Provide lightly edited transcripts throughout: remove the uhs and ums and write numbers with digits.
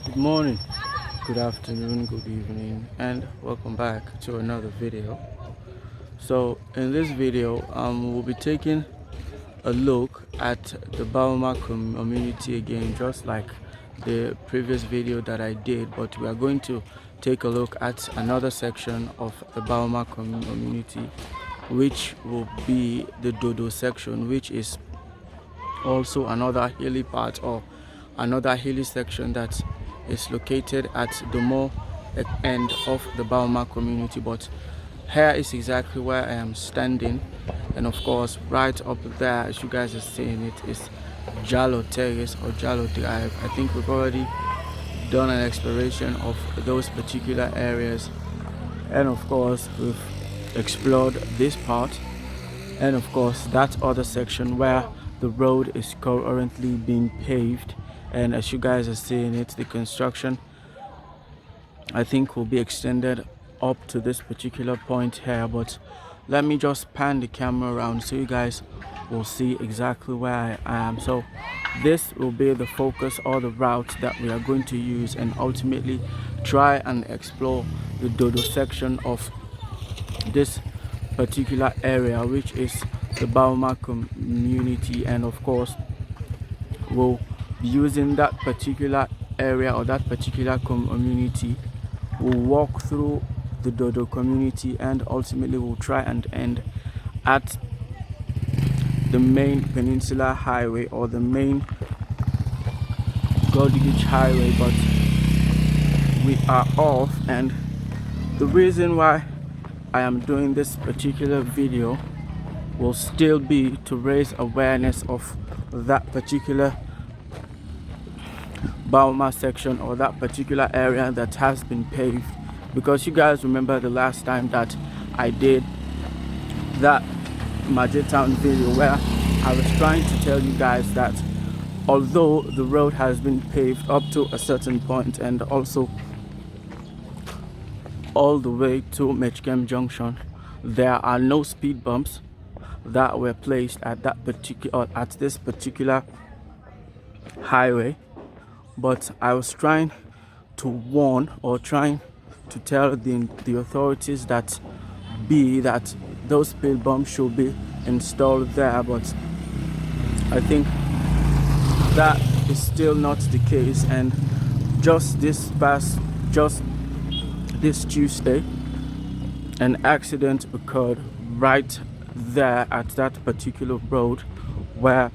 Good morning, good afternoon, good evening, and welcome back to another video. So, in this video, we'll be taking a look at the Baoma community again, just like the previous video that I did, but we are going to take a look at another section of the Baoma community, which will be the Doedoe section, which is also another hilly part or another hilly section that is located at the more end of the Baoma community. But here is exactly where I am standing, and of course right up there, as you guys are seeing, it is Jalo Terrace or Jalo Drive. I think we've already done an exploration of those particular areas, and of course we've explored this part, and of course that other section where the road is currently being paved. And as you guys are seeing it, the construction I think will be extended up to this particular point here. But let me just pan the camera around so you guys will see exactly where I am. So this will be the focus or the route that we are going to use, and ultimately try and explore the Doedoe section of this particular area, which is the Baoma community. And of course we'll be using that particular area or that particular community. We'll walk through the Doedoe community, and ultimately we'll try and end at the main Peninsular Highway or the main Goderich Highway. But we are off, and the reason why I am doing this particular video will still be to raise awareness of that particular Baoma section or that particular area that has been paved, because you guys remember the last time that I did that Town video where I was trying to tell you guys that although the road has been paved up to a certain point and also all the way to Mechkem Junction, there are no speed bumps that were placed at this particular highway. But I was trying to warn or trying to tell the authorities that those speed bumps should be installed there, but I think that is still not the case. And just this Tuesday, an accident occurred right there at that particular road where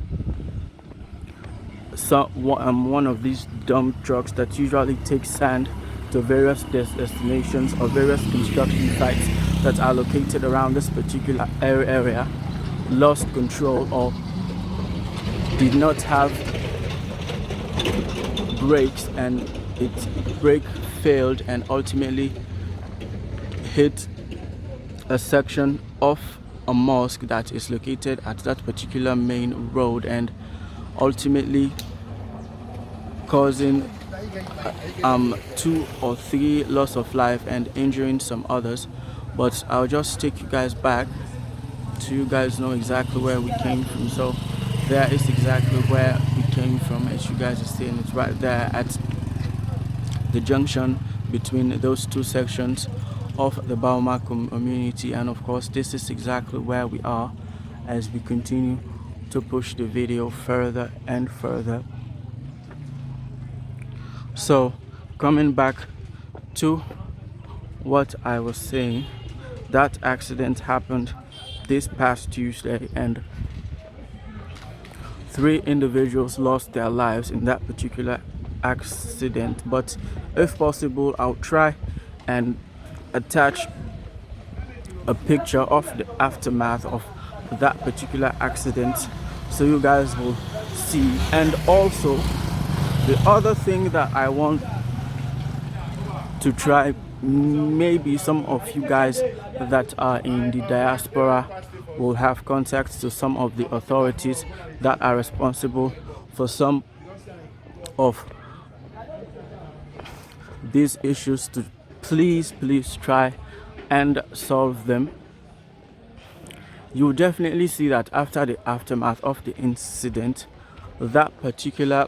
one of these dump trucks that usually take sand to various destinations or various construction sites that are located around this particular area lost control or did not have brakes, and its brake failed and ultimately hit a section of a mosque that is located at that particular main road, and ultimately causing 2 or 3 loss of life and injuring some others. But I'll just take you guys back so you guys know exactly where we came from. So there is exactly where we came from, as you guys are seeing. It's right there at the junction between those two sections of the Baoma community, and of course this is exactly where we are as we continue to push the video further and further. So coming back to what I was saying, that accident happened this past Tuesday, and 3 individuals lost their lives in that particular accident. But if possible, I'll try and attach a picture of the aftermath of that particular accident so you guys will see. And also the other thing that I want to try, maybe some of you guys that are in the diaspora will have contacts to some of the authorities that are responsible for some of these issues, to please try and solve them. You will definitely see that after the aftermath of the incident, that particular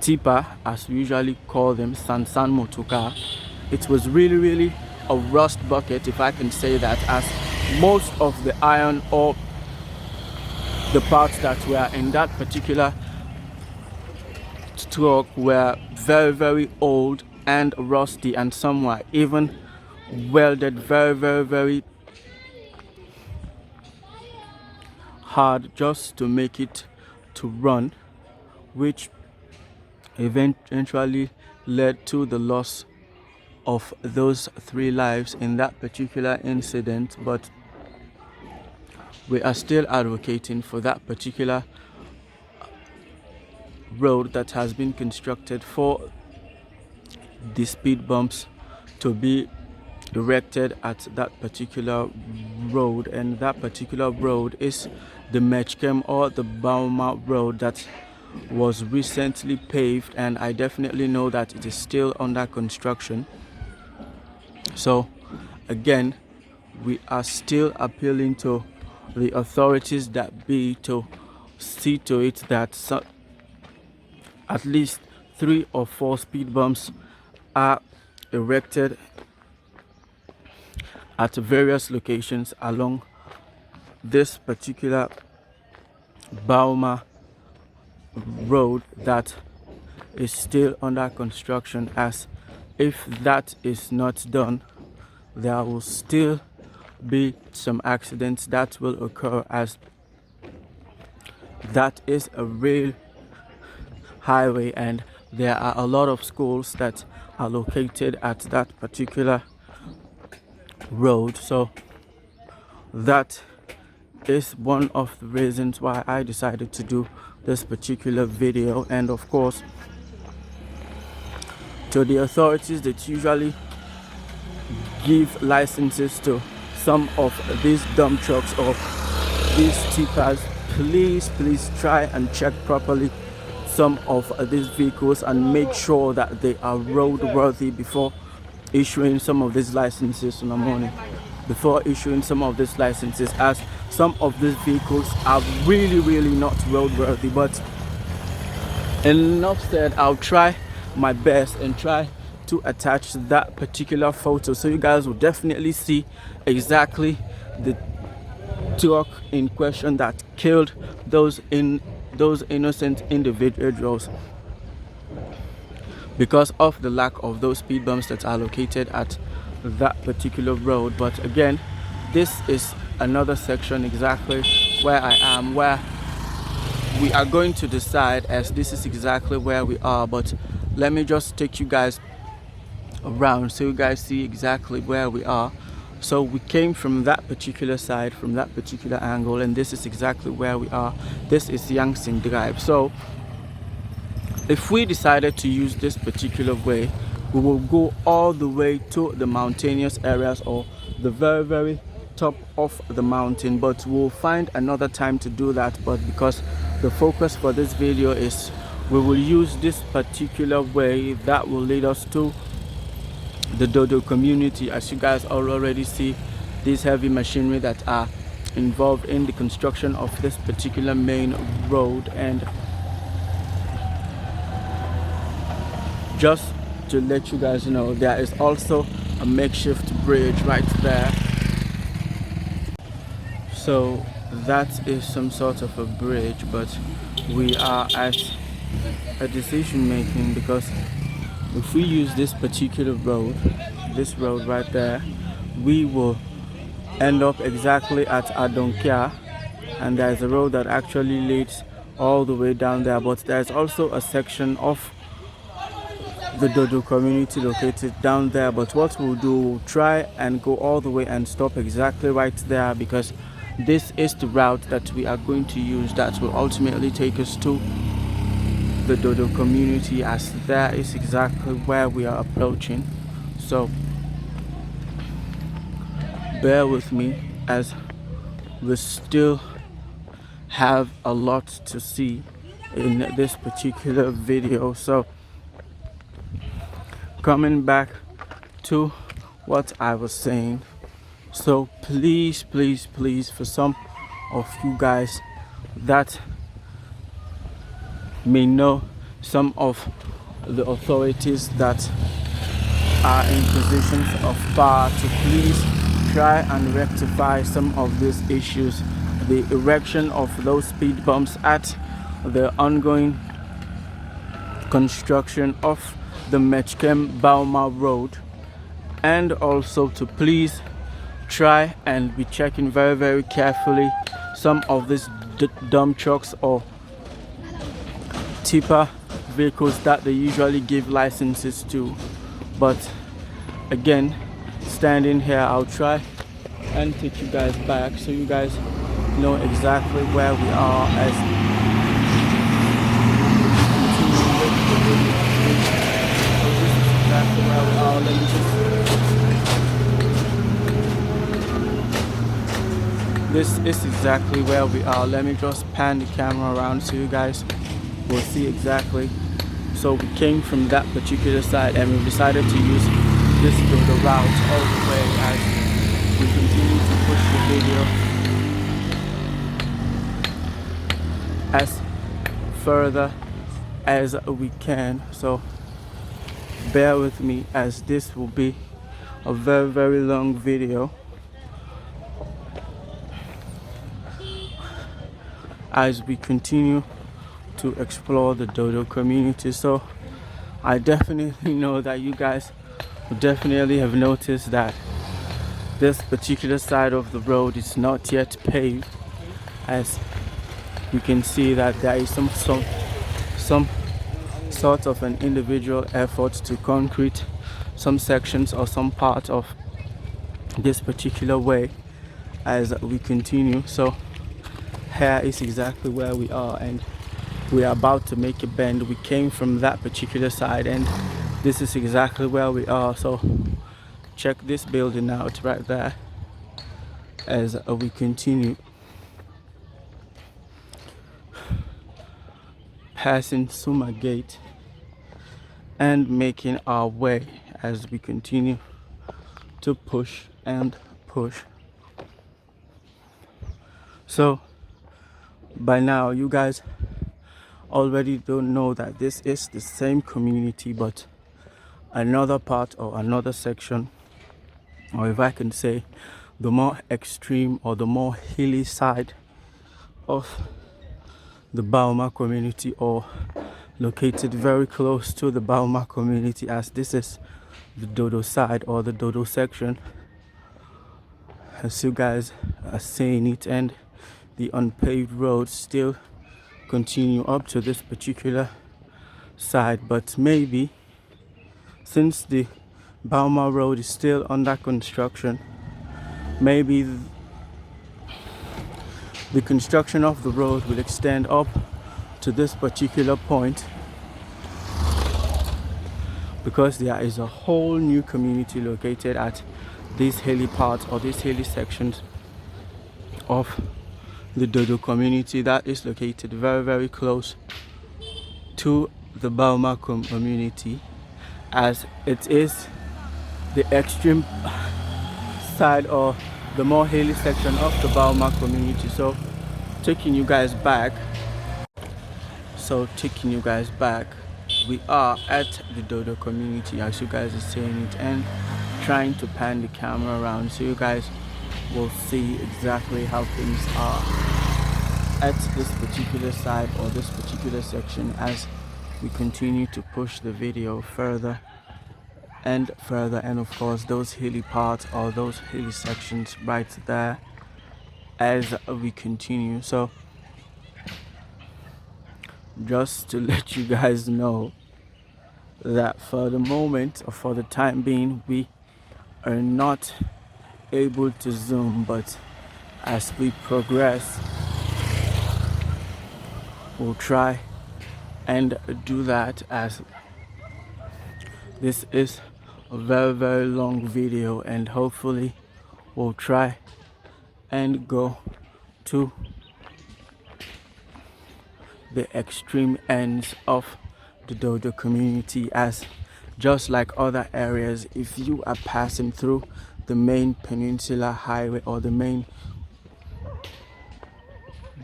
tipper, as we usually call them, Sansan motorcar. It was really a rust bucket, if I can say that, as most of the iron or the parts that were in that particular truck were very old and rusty, and some were even welded very hard just to make it to run, which eventually led to the loss of those 3 lives in that particular incident. But we are still advocating for that particular road that has been constructed for the speed bumps to be erected at that particular road, and that particular road is the Mechkem or the Baoma road that was recently paved, and I definitely know that it is still under construction. So again, we are still appealing to the authorities that be to see to it that at least 3 or 4 speed bumps are erected at various locations along this particular Baoma road that is still under construction, as if that is not done, there will still be some accidents that will occur, as that is a real highway and there are a lot of schools that are located at that particular road. So that is one of the reasons why I decided to do this particular video. And of course, to the authorities that usually give licenses to some of these dump trucks or these tippers, please try and check properly some of these vehicles and make sure that they are roadworthy before issuing some of these licenses in the morning. Before issuing some of these licenses, as some of these vehicles are really not roadworthy. But enough said, I'll try my best and try to attach that particular photo so you guys will definitely see exactly the truck in question that killed those innocent individuals because of the lack of those speed bumps that are located at that particular road. But again, this is another section exactly where I am, where we are going to decide, as this is exactly where we are. But let me just take you guys around so you guys see exactly where we are. So we came from that particular side, from that particular angle, and this is exactly where we are. This is Yangtze Drive. So if we decided to use this particular way, we will go all the way to the mountainous areas or the very top of the mountain, but we'll find another time to do that. But because the focus for this video is we will use this particular way that will lead us to the Doedoe community. As you guys already see, these heavy machinery that are involved in the construction of this particular main road. And just to let you guys know, there is also a makeshift bridge right there. So that is some sort of a bridge, but we are at a decision making, because if we use this particular road, this road right there, we will end up exactly at Adonkia, and there's a road that actually leads all the way down there. But there's also a section of the Doedoe community located down there. But what we'll do, we'll try and go all the way and stop exactly right there, because this is the route that we are going to use that will ultimately take us to the Doedoe community, as that is exactly where we are approaching. So bear with me, as we still have a lot to see in this particular video. So coming back to what I was saying, so please, for some of you guys that may know some of the authorities that are in positions of power to please try and rectify some of these issues. The erection of those speed bumps at the ongoing construction of the Mechkem Baoma Road, and also to please try and be checking very carefully some of these dump trucks or tipper vehicles that they usually give licenses to. But again, standing here, I'll try and take you guys back so you guys know exactly where we are as exactly where we are. This is exactly where we are. Let me just pan the camera around so you guys will see exactly. So we came from that particular side and we decided to use this Doedoe route all the way as we continue to push the video as further as we can. So bear with me as this will be a very long video as we continue to explore the Doedoe community. So I definitely know that you guys will definitely have noticed that this particular side of the road is not yet paved, as you can see that there is some sort of an individual effort to concrete some sections or some part of this particular way as we continue. So here is exactly where we are and we are about to make a bend. We came from that particular side and this is exactly where we are. So check this building out right there as we continue passing Suma Gate and making our way as we continue to push and push. So by now you guys already don't know that this is the same community, but another part or another section, or if I can say the more extreme or the more hilly side of the Baoma community, or located very close to the Baoma community, as this is the Doedoe side or the Doedoe section as you guys are seeing it, and the unpaved roads still continue up to this particular side. But maybe since the Baoma road is still under construction, maybe the construction of the road will extend up to this particular point, because there is a whole new community located at these hilly parts or these hilly sections of the Doedoe community that is located very close to the Baoma community, as it is the extreme side or the more hilly section of the Baoma community. So taking you guys back, we are at the Doedoe community as you guys are seeing it, and trying to pan the camera around so you guys will see exactly how things are at this particular side or this particular section as we continue to push the video further and further. And of course those hilly parts or those hilly sections right there as we continue. So just to let you guys know that for the moment or for the time being we are not able to zoom, but as we progress we'll try and do that, as this is a very long video, and hopefully we'll try and go to the extreme ends of the Doedoe community, as just like other areas, if you are passing through the main Peninsula Highway or the main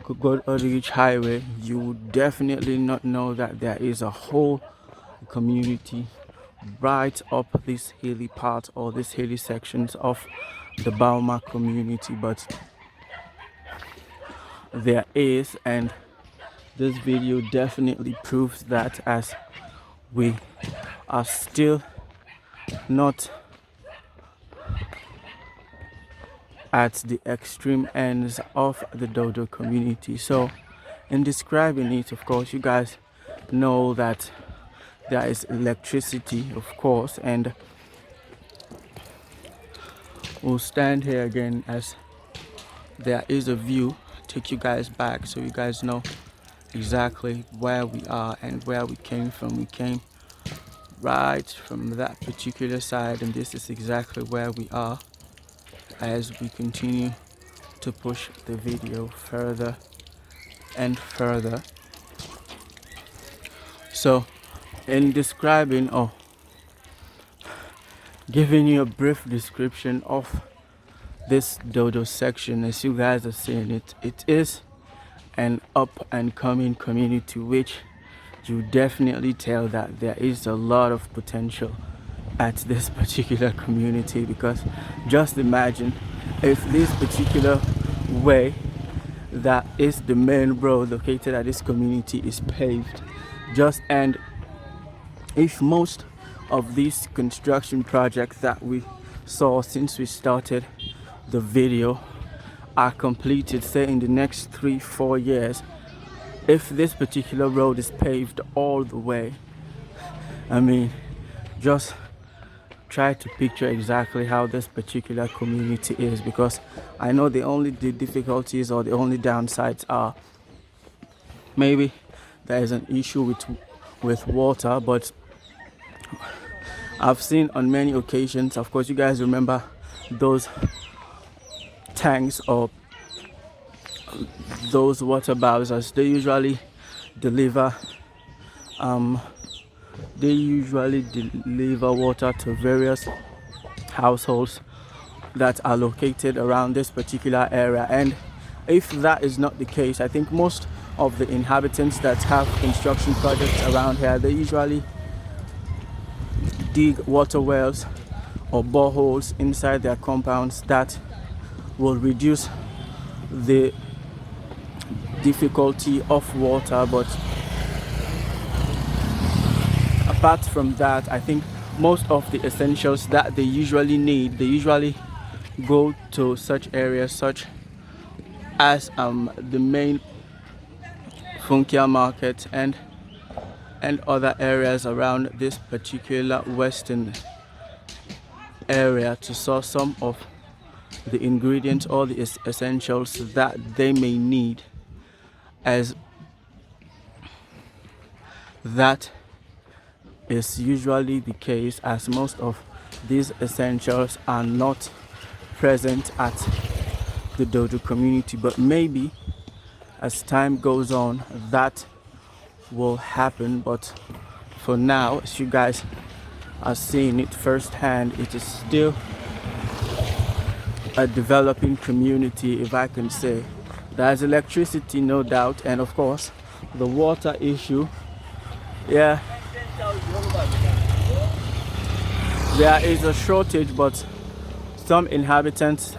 Goderich highway, you would definitely not know that there is a whole community right up this hilly part or this hilly sections of the Baoma community, but there is, and this video definitely proves that, as we are still not at the extreme ends of the Doedoe community. So in describing it, of course, you guys know that there is electricity, of course, and we'll stand here again as there is a view, take you guys back so you guys know exactly where we are and where we came from. We came right from that particular side, and this is exactly where we are as we continue to push the video further and further. So in describing or giving you a brief description of this Doedoe section, as you guys are seeing it, it is an up and coming community, which you definitely tell that there is a lot of potential at this particular community, because just imagine if this particular way that is the main road located at this community is paved, and if most of these construction projects that we saw since we started the video are completed, say in the next 3-4 years, if this particular road is paved all the way, I mean, just try to picture exactly how this particular community is, because I know the difficulties or the only downsides are maybe there is an issue with water, but I've seen on many occasions, of course you guys remember those tanks or those water bowsers, they usually deliver water to various households that are located around this particular area. And if that is not the case, I think most of the inhabitants that have construction projects around here, they usually dig water wells or boreholes inside their compounds that will reduce the difficulty of water. But apart from that, I think most of the essentials that they usually need, they usually go to such areas such as the main Funkia market and other areas around this particular western area to source some of the ingredients or the essentials that they may need, as that is usually the case, as most of these essentials are not present at the Doedoe community. But maybe as time goes on that will happen, but for now, as you guys are seeing it firsthand, it is still a developing community, if I can say. There's electricity, no doubt, and of course the water issue. Yeah, there is a shortage, but some inhabitants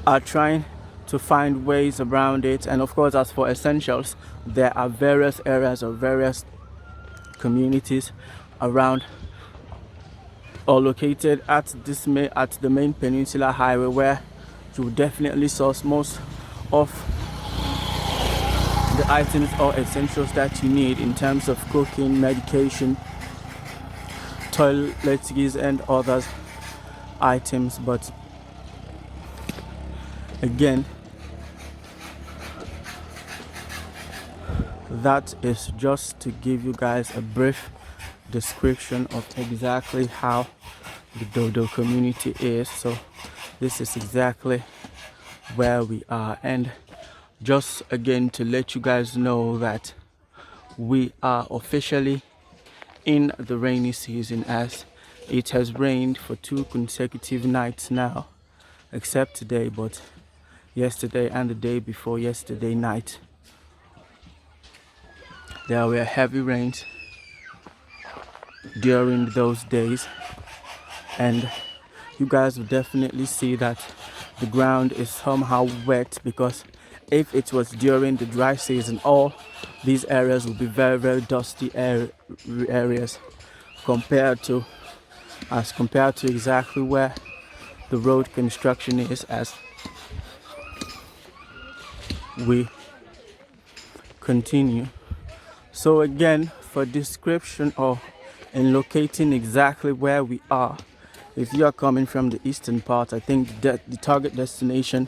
are trying to find ways around it. And of course, as for essentials, there are various areas or various communities around or located at the main Peninsula Highway, where you will definitely source most of the items or essentials that you need in terms of cooking, medication, toiletries and other items. But again, that is just to give you guys a brief description of exactly how the Doedoe community is. So this is exactly where we are, and just again to let you guys know that we are officially in the rainy season, as it has rained for 2 consecutive nights now, except today. But yesterday and the day before yesterday night. There were heavy rains during those days, and you guys will definitely see that the ground is somehow wet, because if it was during the dry season, all these areas will be very, very dusty areas compared to exactly where the road construction is, as we continue. So again, for description or in locating exactly where we are, if you are coming from the eastern part, I think that the target destination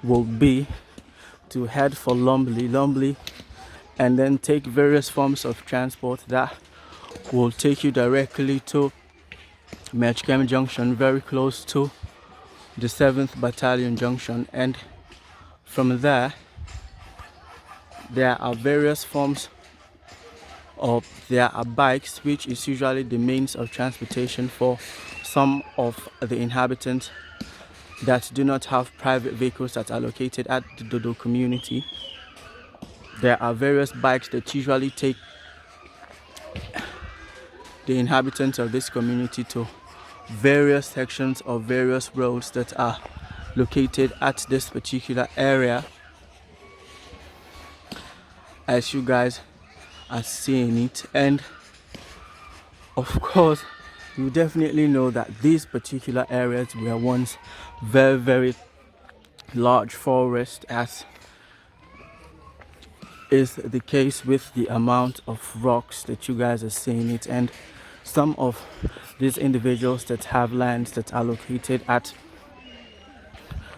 will be to head for Lumley, and then take various forms of transport that will take you directly to Mechkem Junction, very close to the 7th Battalion Junction. And from there are various forms of, there are bikes, which is usually the means of transportation for some of the inhabitants that do not have private vehicles that are located at the Doedoe community. There are various bikes that usually take the inhabitants of this community to various sections of various roads that are located at this particular area, as you guys are seeing it. And of course, you definitely know that these particular areas were once very, very large forest, as is the case with the amount of rocks that you guys are seeing it. And some of these individuals that have lands that are located at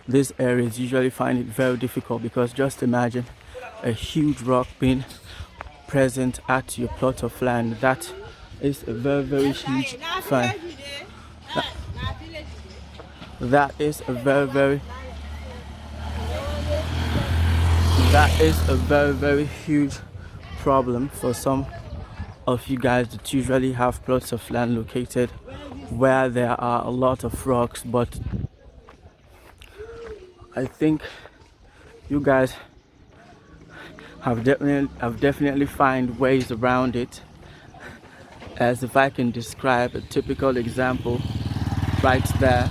these areas usually find it very difficult, because just imagine a huge rock being present at your plot of land. That is a very, very huge fan. That is a very, very huge problem for some of you guys that usually have plots of land located where there are a lot of rocks. But I think you guys have definitely find ways around it. As if I can describe a typical example right there,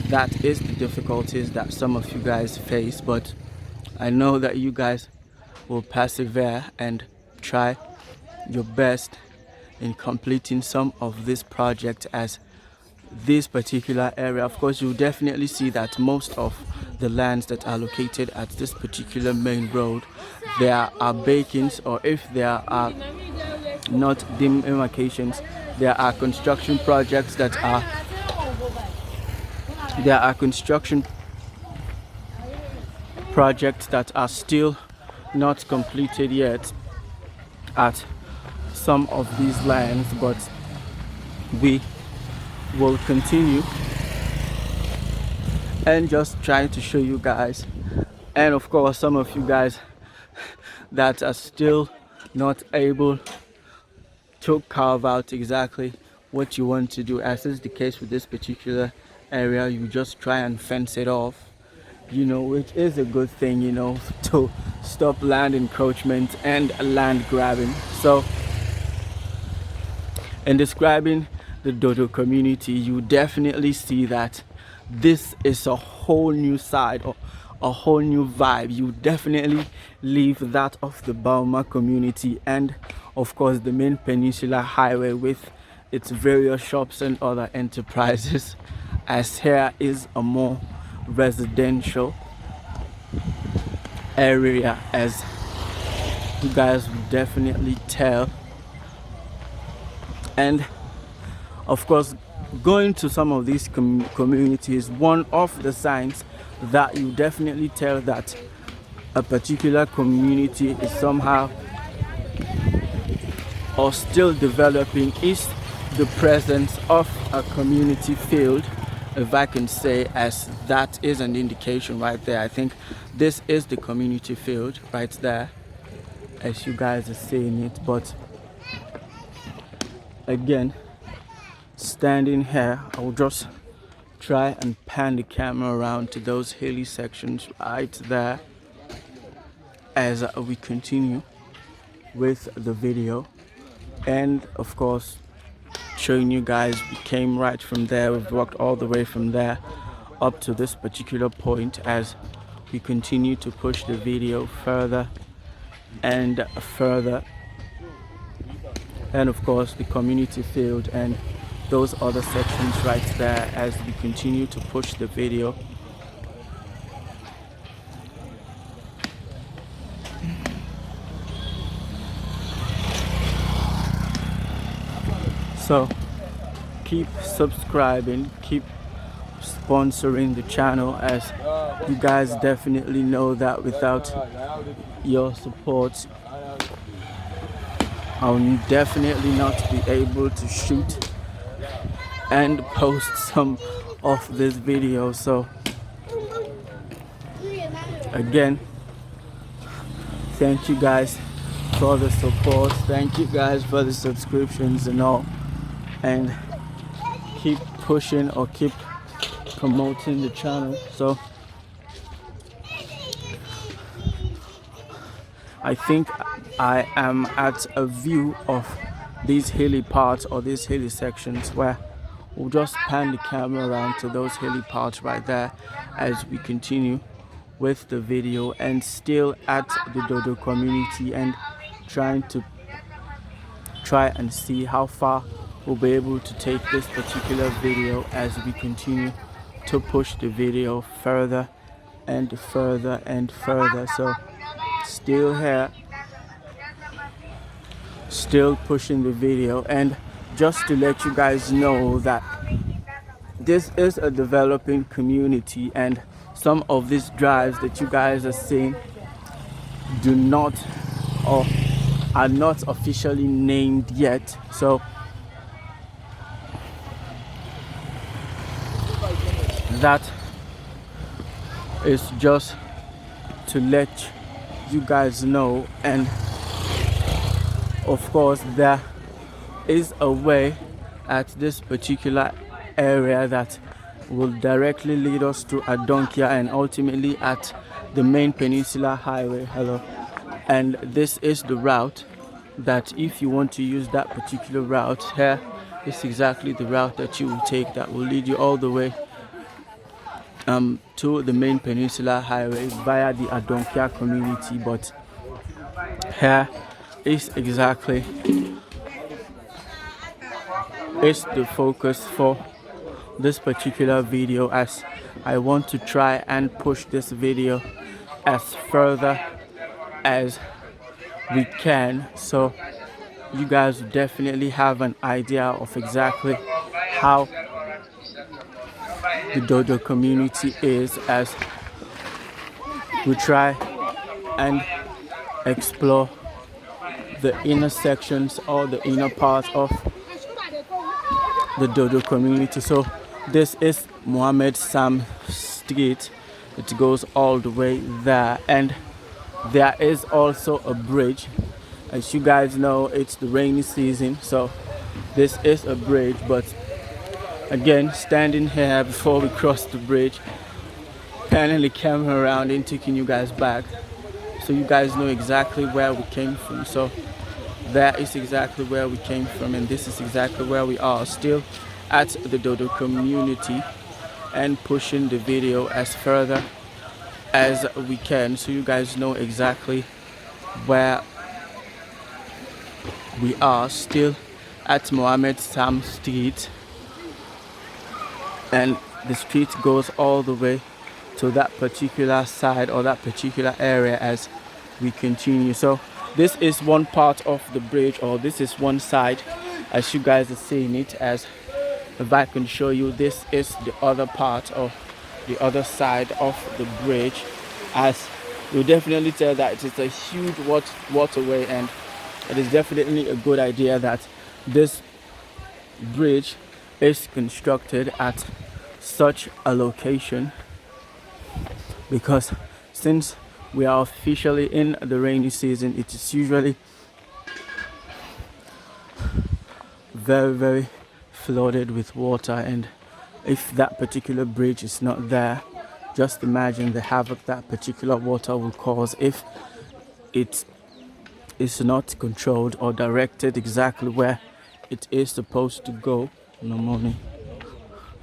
that is the difficulties that some of you guys face. But I know that you guys will persevere and try your best in completing some of this project, as this particular area, of course, you'll definitely see that most of the lands that are located at this particular main road, there are bakings, or if there are not demarcations, there are construction projects that are still not completed yet at some of these lands. But we will continue and just try to show you guys, and of course some of you guys that are still not able to carve out exactly what you want to do, as is the case with this particular area. You just try and fence it off, you know, which is a good thing, you know, to stop land encroachment and land grabbing. So in describing the Doedoe community, you definitely see that this is a whole new side, or a whole new vibe. You definitely leave that of the Baoma community, and of course the main Peninsular Highway with its various shops and other enterprises, as here is a more residential area, as you guys will definitely tell. And of course, going to some of these communities, one of the signs that you definitely tell that a particular community is somehow or still developing is the presence of a community field, if I can say, as that is an indication right there. I think this is the community field right there, as you guys are seeing it. But again, standing here, I'll just try and pan the camera around to those hilly sections right there as we continue with the video. And of course, showing you guys, we came right from there, we've walked all the way from there up to this particular point as we continue to push the video further and further. And of course the community field and those other sections right there as we continue to push the video. So keep subscribing, keep sponsoring the channel, as you guys definitely know that without your support I will definitely not be able to shoot and post some of this video. So again, thank you guys for the support, thank you guys for the subscriptions and all, and keep pushing or keep promoting the channel. So I think I am at a view of these hilly parts or these hilly sections where we'll just pan the camera around to those hilly parts right there as we continue with the video, and still at the Doedoe community and try and see how far we'll be able to take this particular video as we continue to push the video further and further and further. So still here, still pushing the video. And just to let you guys know that this is a developing community, and some of these drives that you guys are seeing do not or are not officially named yet. So that is just to let you guys know. And of course there is a way at this particular area that will directly lead us to Adonkia and ultimately at the main Peninsula Highway. Hello. And this is the route that, if you want to use that particular route, here is exactly the route that you will take that will lead you all the way to the main Peninsula Highway via the Adonkia community. But here is exactly the focus for this particular video, as I want to try and push this video as further as we can, so you guys definitely have an idea of exactly how the Doedoe community is, as we try and explore the inner sections or the inner parts of the Doedoe community. So this is Mohammed Sam Street. It goes all the way there, and there is also a bridge. As you guys know, it's the rainy season, so this is a bridge. But again, standing here before we cross the bridge, panning the camera around and taking you guys back so you guys know exactly where we came from. So that is exactly where we came from, and this is exactly where we are, still at the Doedoe community and pushing the video as further as we can so you guys know exactly where we are, still at Mohammed Sam Street. And the street goes all the way to that particular side or that particular area as we continue. So this is one part of the bridge, or this is one side as you guys are seeing it. As if I can show you, this is the other part of the other side of the bridge, as you'll definitely tell that it is a huge waterway, and it is definitely a good idea that this bridge is constructed at such a location, because since we are officially in the rainy season, it is usually very flooded with water, and if that particular bridge is not there, just imagine the havoc that particular water will cause if it is not controlled or directed exactly where it is supposed to go in the morning.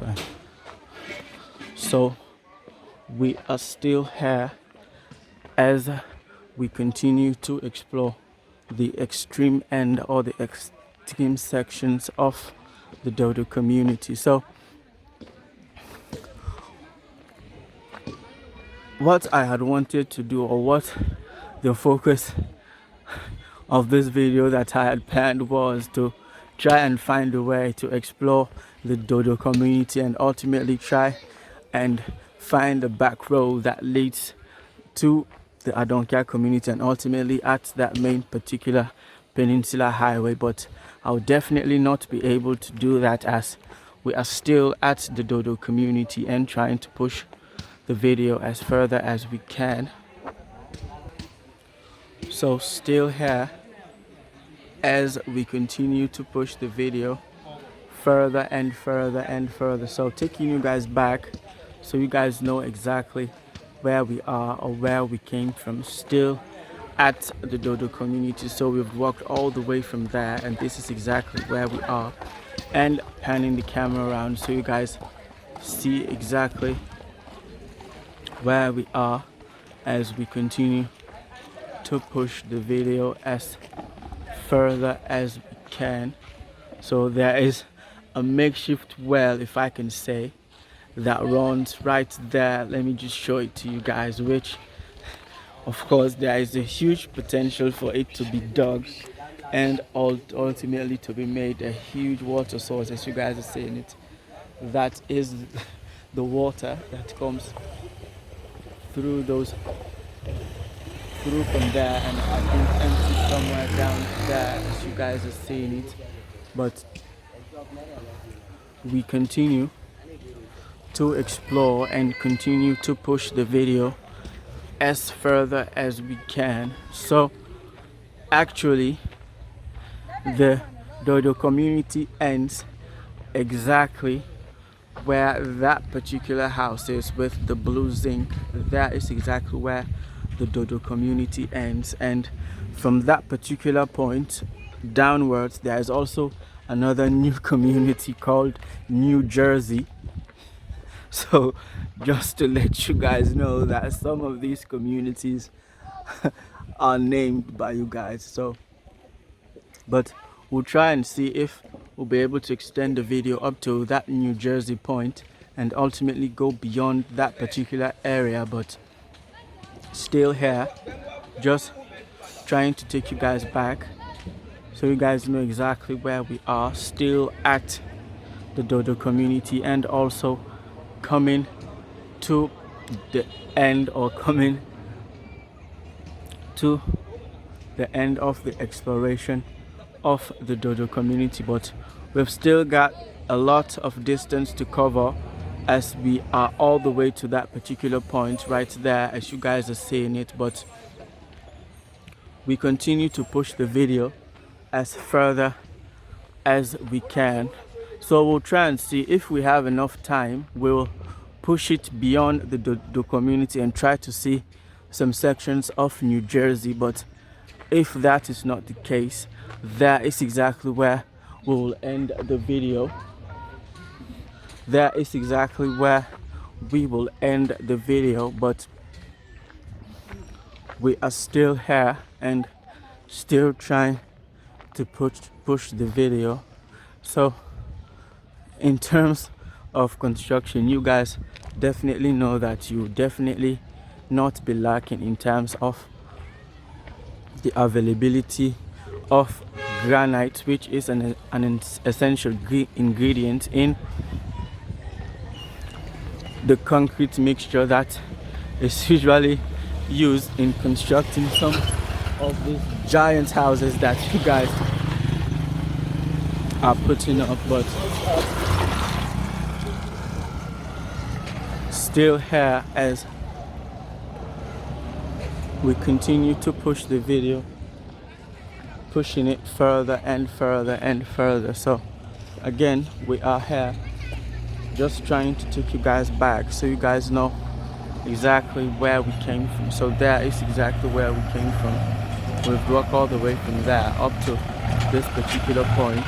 Right. So we are still here as we continue to explore the extreme end or the extreme sections of the Doedoe community. So what I had wanted to do, or what the focus of this video that I had planned, was to try and find a way to explore the Doedoe community and ultimately try and find a back road that leads to the Adonkia community and ultimately at that main particular peninsula highway. But I'll definitely not be able to do that as we are still at the Doedoe community and trying to push the video as further as we can. So still here as we continue to push the video further and further and further. So taking you guys back so you guys know exactly where we are or where we came from, still at the Doedoe community. So we've walked all the way from there and this is exactly where we are, and panning the camera around so you guys see exactly where we are as we continue to push the video as further as we can. So there is a makeshift well, if I can say, that runs right there. Let me just show it to you guys, which of course there is a huge potential for it to be dug and ultimately to be made a huge water source, as you guys are seeing it. That is the water that comes through from there and I think empty somewhere down there, as you guys are seeing it. But we continue to explore and continue to push the video as further as we can. So actually the Doedoe community ends exactly where that particular house is with the blue zinc. That is exactly where the Doedoe community ends, and from that particular point downwards there is also another new community called New Jersey. So just to let you guys know that some of these communities are named by you guys. So but we'll try and see if we'll be able to extend the video up to that New Jersey point and ultimately go beyond that particular area. But still here, just trying to take you guys back so you guys know exactly where we are, still at the Doedoe community and also coming to the end, or coming to the end of the exploration of the Doedoe community. But we've still got a lot of distance to cover as we are all the way to that particular point right there, as you guys are seeing it. But we continue to push the video as further as we can. So we'll try and see if we have enough time. We'll push it beyond the Doedoe community and try to see some sections of New Jersey. But if that is not the case, that is exactly where we will end the video. That is exactly where we will end the video. But we are still here and still trying to push the video. So in terms of construction, you guys definitely know that you definitely not be lacking in terms of the availability of granite, which is an essential ingredient in the concrete mixture that is usually used in constructing some of these giant houses that you guys are putting up. But still here as we continue to push the video, pushing it further and further and further. So again, we are here just trying to take you guys back so you guys know exactly where we came from. So there is exactly where we came from. We've walked all the way from there up to this particular point.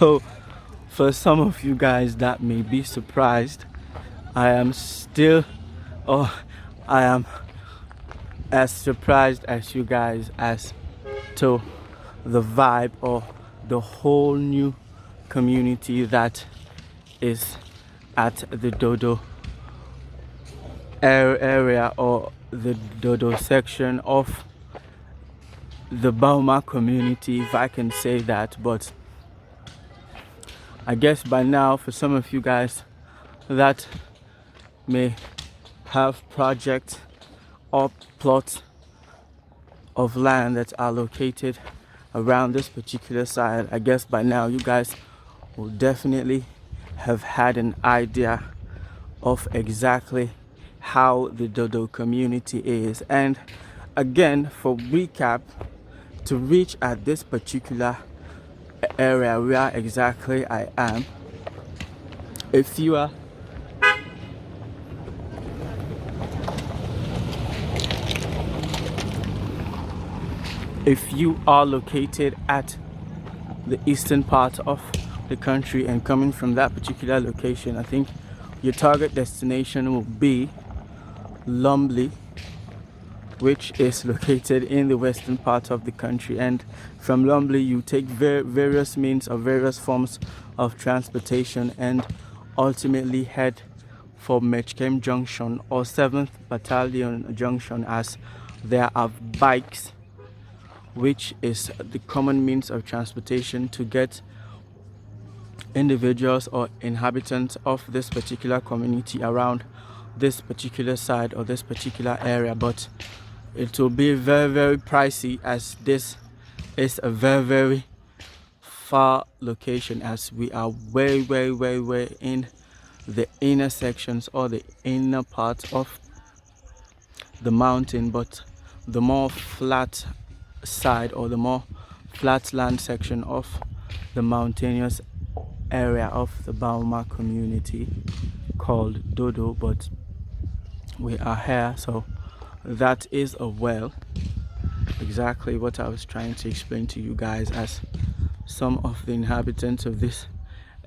So for some of you guys that may be surprised, I am still, or I am as surprised as you guys as to the vibe or the whole new community that is at the Doedoe area, or the Doedoe section of the Baoma community, if I can say that. But I guess by now, for some of you guys that may have projects or plots of land that are located around this particular side, I guess by now you guys will definitely have had an idea of exactly how the Doedoe community is. And again, for recap, to reach at this particular area where exactly I am, if you are located at the eastern part of the country and coming from that particular location, I think your target destination will be Lumley, which is located in the western part of the country. And from Lumley you take various means or various forms of transportation and ultimately head for Mechkem Junction or 7th Battalion Junction, as there are bikes, which is the common means of transportation to get individuals or inhabitants of this particular community around this particular side or this particular area. But it will be very pricey, as this is a very far location, as we are way in the inner sections or the inner part of the mountain. But the more flat side or the more flat land section of the mountainous area of the Baoma community called Doedoe. But we are here, so that is a well, exactly what I was trying to explain to you guys, as some of the inhabitants of this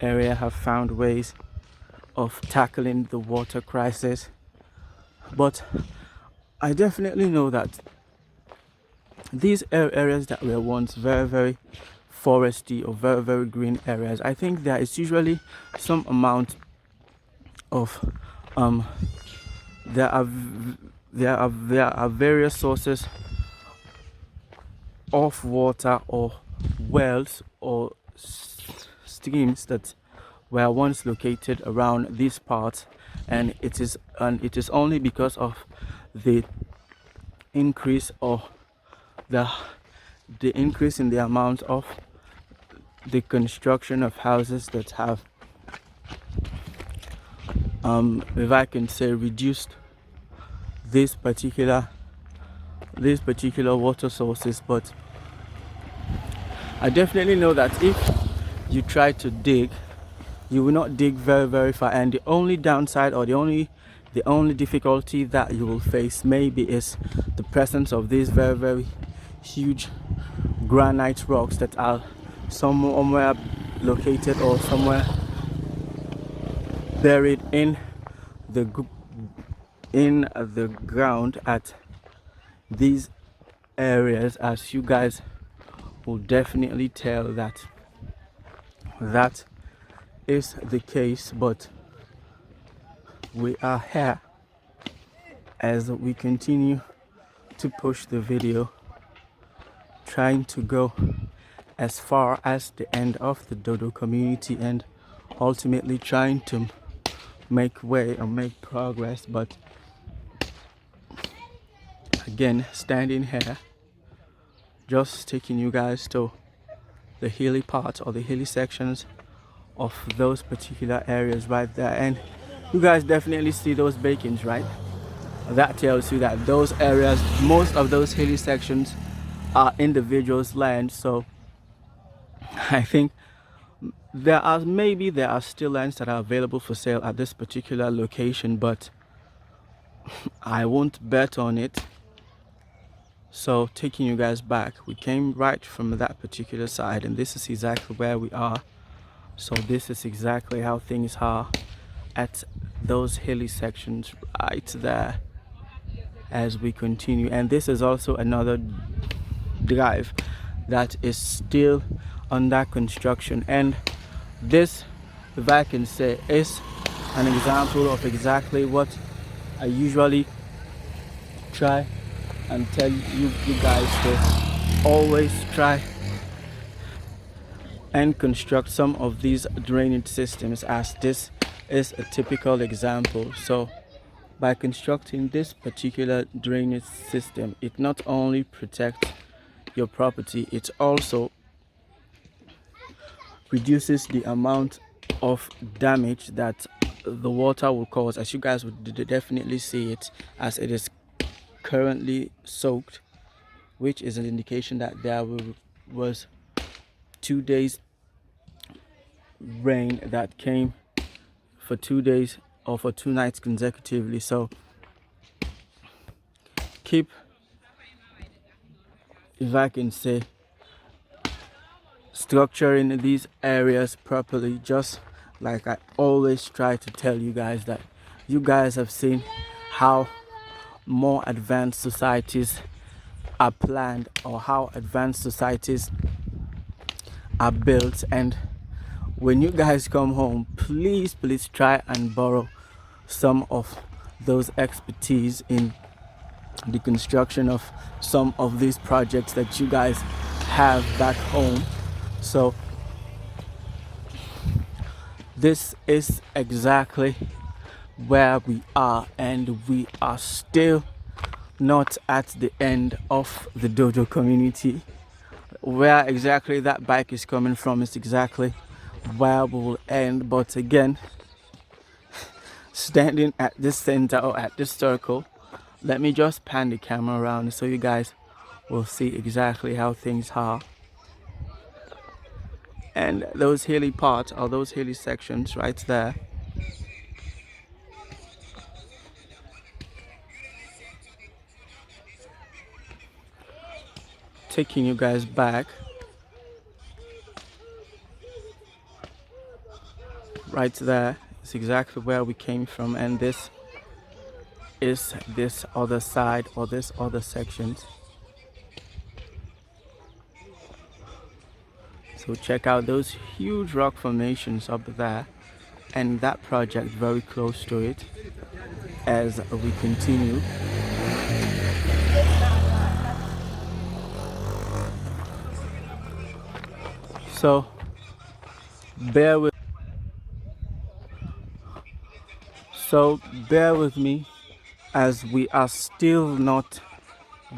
area have found ways of tackling the water crisis. But I definitely know that these areas that were once very foresty or very green areas, I think there is usually some amount of there are various sources of water or wells or streams that were once located around this part, and it is only because of the increase or the increase in the amount of the construction of houses that have if I can say, reduced these particular water sources. But I definitely know that if you try to dig, you will not dig very far, and the only downside or the only difficulty that you will face maybe is the presence of these very huge granite rocks that are somewhere located or somewhere buried in the ground at these areas, as you guys will definitely tell that is the case. But we are here as we continue to push the video, trying to go as far as the end of the Doedoe community and ultimately trying to make way or make progress. But again, standing here, just taking you guys to the hilly parts or the hilly sections of those particular areas right there, and you guys definitely see those beacons, right? That tells you that those areas, most of those hilly sections, are individuals' land. So I think there are still lands that are available for sale at this particular location, but I won't bet on it. So taking you guys back, we came right from that particular side, and this is exactly where we are. So this is exactly how things are at those hilly sections right there as we continue. And this is also another drive that is still under construction, and this, if I can say, is an example of exactly what I usually try and tell you guys to always try and construct some of these drainage systems, as this is a typical example. So by constructing this particular drainage system, it not only protects your property, it also reduces the amount of damage that the water will cause, as you guys would definitely see it, as it is currently soaked, which is an indication that there was 2 days rain that came for 2 days or for 2 nights consecutively. So keep, if I can say, structuring these areas properly, just like I always try to tell you guys, that you guys have seen how more advanced societies are planned, or how advanced societies are built. And when you guys come home, please try and borrow some of those expertise in the construction of some of these projects that you guys have back home. So this is exactly where we are, and we are still not at the end of the Doedoe community. Where exactly that bike is coming from is exactly where we will end. But again, standing at this center or at this circle, let me just pan the camera around so you guys will see exactly how things are. And those hilly parts, or those hilly sections right there, taking you guys back right there is exactly where we came from, and this is this other side, or this other section. So check out those huge rock formations up there, and that project very close to it as we continue. So bear with me, as we are still not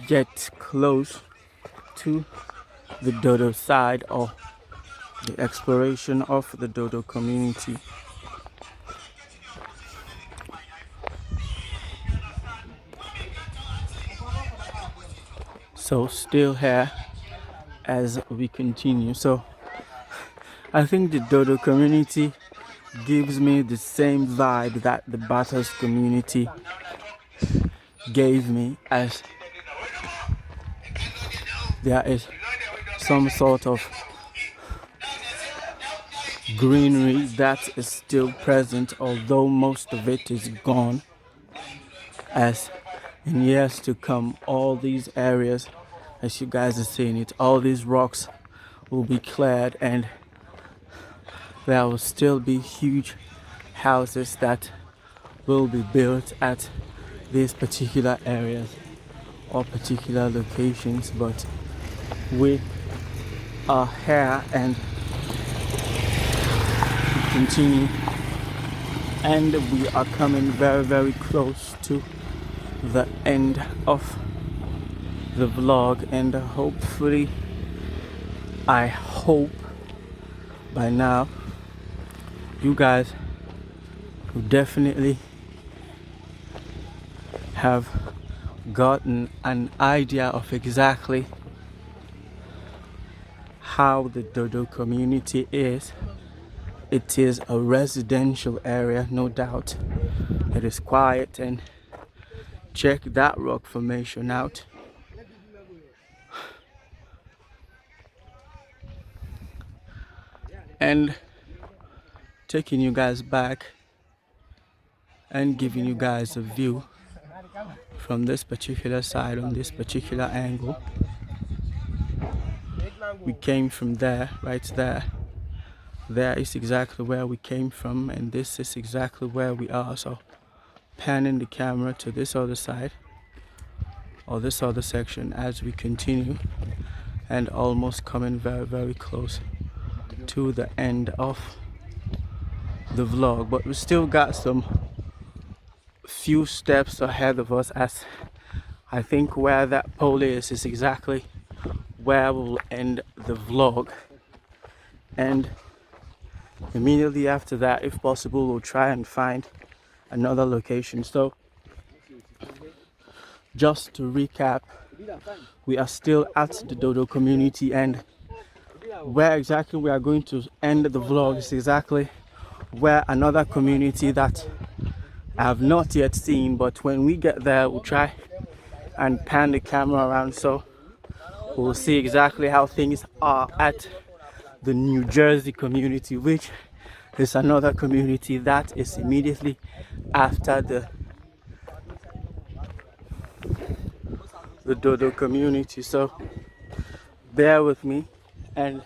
yet close to the Doedoe side, or the exploration of the Doedoe community. So still here as we continue. So I think the Doedoe community gives me the same vibe that the Bathurst community gave me, as there is some sort of greenery that is still present, although most of it is gone. As in years to come, all these areas, as you guys are seeing it, all these rocks will be cleared, and there will still be huge houses that will be built at these particular areas or particular locations. But we are here, and we continue and we are coming very close to the end of the vlog, and hopefully, I hope by now you guys will definitely have gotten an idea of exactly how the Doedoe community is. It is a residential area, no doubt. It is quiet, and check that rock formation out. And taking you guys back and giving you guys a view from this particular side on this particular angle. We came from there, right there. There is exactly where we came from, and this is exactly where we are. So panning the camera to this other side or this other section as we continue, and almost coming very close to the end of the vlog, but we still got some few steps ahead of us, as I think where that pole is exactly where we'll end the vlog, and immediately after that, if possible, we'll try and find another location. So just to recap, we are still at the Doedoe community, and where exactly we are going to end the vlog is exactly where another community that I have not yet seen, but when we get there we'll try and pan the camera around so we'll see exactly how things are at the New Jersey community, which is another community that is immediately after the Doedoe community. So bear with me and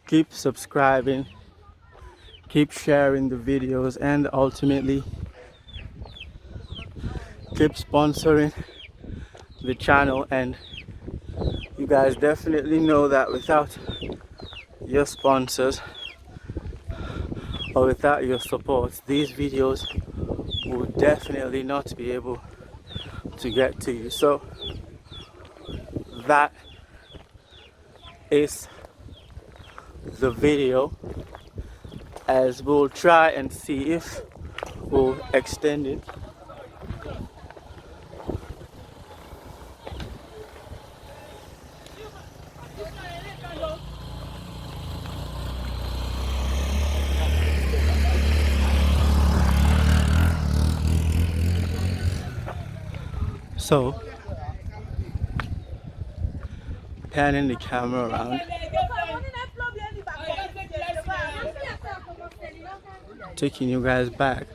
keep subscribing, keep sharing the videos, and ultimately keep sponsoring the channel. And you guys definitely know that without your sponsors or without your support, these videos will definitely not be able to get to you. So that is the video, as we'll try and see if we'll extend it. So panning the camera around, taking you guys back.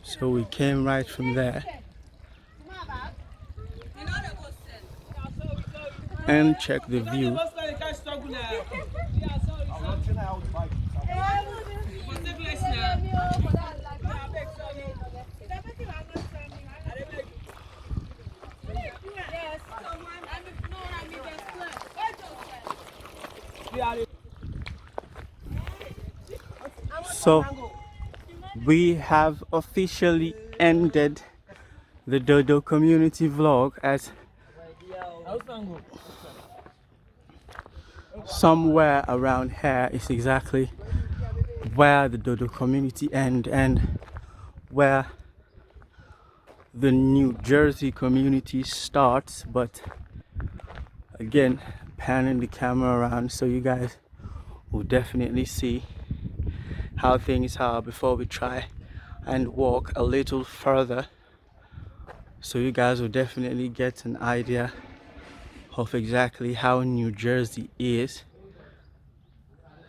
So we came right from there, and check the view. So we have officially ended the Doedoe community vlog, as somewhere around here is exactly where the Doedoe community ends and where the New Jersey community starts. But again, panning the camera around so you guys will definitely see how things are before we try and walk a little further, so you guys will definitely get an idea of exactly how New Jersey is.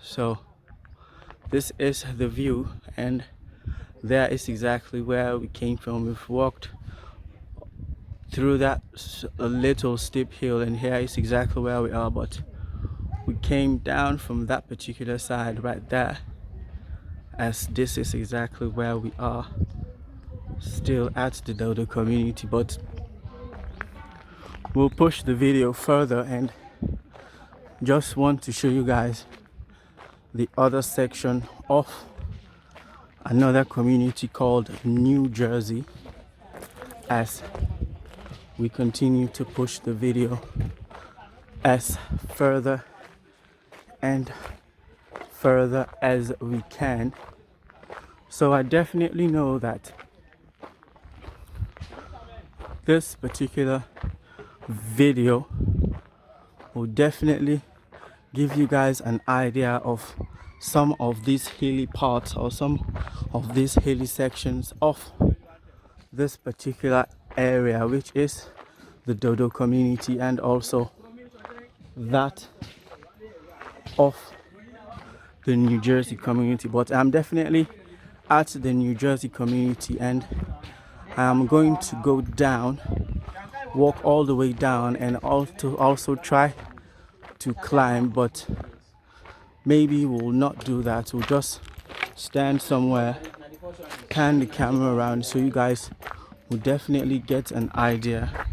So this is the view, and there is exactly where we came from. We've walked through that a little steep hill, and here is exactly where we are, but we came down from that particular side right there, as this is exactly where we are, still at the Doedoe community. But we'll push the video further and just want to show you guys the other section of another community called New Jersey as we continue to push the video as further and further as we can. So I definitely know that this particular video will definitely give you guys an idea of some of these hilly parts or some of these hilly sections of this particular area, which is the Doedoe community, and also that of the New Jersey community. But I'm definitely at the New Jersey community, and I'm going to go down, walk all the way down, and also try to climb, but maybe we'll not do that. We'll just stand somewhere, pan the camera around, so you guys will definitely get an idea